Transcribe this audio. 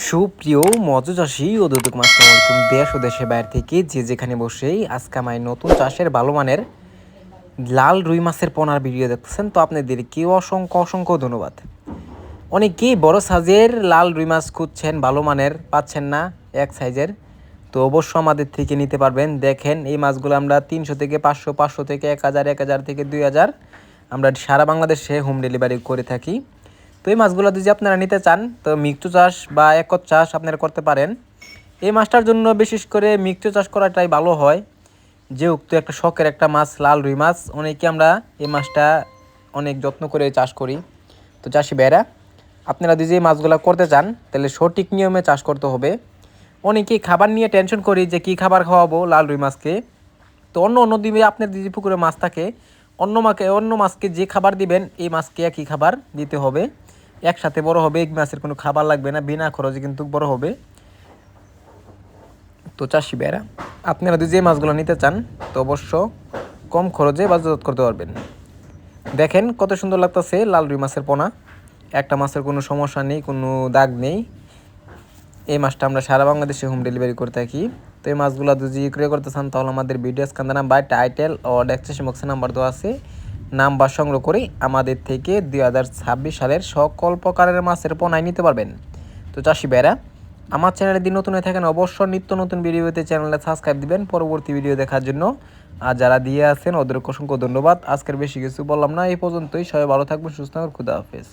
সুপ্রিয় মৎস্যচাষী ও উদ্যোক্তা আসসালামু আলাইকুম। দেশ ও দেশের বাইরে থেকে যে যেখানে বসেই আজকে আমার নতুন চাষের ভালো মানের লাল রুই মাছের পোনার ভিডিও দেখতেছেন, তো আপনাদেরকে অসংখ্য অসংখ্য ধন্যবাদ। অনেকেই বড় সাইজের লাল রুই মাছ খুঁজছেন, ভালো মানের পাচ্ছেন না এক সাইজের, তো অবশ্য আমাদের থেকে নিতে পারবেন। দেখেন এই মাছগুলো আমরা 300 থেকে 500, 500 থেকে 1000, 1000 থেকে 2000 আমরা সারা বাংলাদেশে হোম ডেলিভারি করে থাকি। তো এই মাছগুলো যদি আপনারা নিতে চান তো মিক্সড চাষ বা একর চাষ আপনারা করতে পারেন। এই মাছটার জন্য বিশেষ করে মিক্সড চাষ করাটাই ভালো হয়, যেহেতু একটা শখের একটা মাছ লাল রুই মাছ। অনেকে আমরা এই মাছটা অনেক যত্ন করে চাষ করি। তো চাষি ভাইরা, আপনারা যদি এই মাছগুলো করতে চান তাহলে সঠিক নিয়মে চাষ করতে হবে। অনেকেই খাবার নিয়ে টেনশন করি যে কী খাবার খাওয়াবো লাল রুই মাছকে। তো অন্য দিবে আপনার যদি পুকুরে মাছ থাকে, অন্য মাছকে যে খাবার দিবেন এই মাছকে একই খাবার দিতে হবে। একসাথে বড় হবে, এই মাছের কোনো খাবার লাগবে না, বিনা খরচে কিন্তু বড় হবে। তো চাষি ভাইরা, আপনারা যদি যে মাছগুলো নিতে চান তো অবশ্য কম খরচে বাজারজাত করতে পারবেন। দেখেন কত সুন্দর লাগতেছে লাল রুই মাছের পোনা, একটা মাছের কোনো সমস্যা নেই, কোনো দাগ নেই। এই মাছটা আমরা সারা বাংলাদেশে হোম ডেলিভারি করে থাকি। তো এই মাছগুলো যদি ক্রয় করতে চান তাহলে আমাদের ভিডিও স্ক্যান নাম্বার, টাইটেল ও ডেসক্রিপশন বক্সে নাম্বার দেওয়া আছে, নাম্বার সংগ্রহ করে আমাদের থেকে 2026 সালের সকল প্রকারের মাছের পোনায় নিতে পারবেন। তো চাষি ভাইরা, আমার চ্যানেলে যদি নতুন হয়ে থাকেন অবশ্যই নিত্য নতুন ভিডিওতে চ্যানেলে সাবস্ক্রাইব দিবেন পরবর্তী ভিডিও দেখার জন্য। আর যারা দিয়ে আছেন ওদের অসংখ্য ধন্যবাদ। আজকের বেশি কিছু বললাম না, এই পর্যন্তই। সবাই ভালো থাকবেন, সুস্থ থাকবেন, খুদা হাফেজ।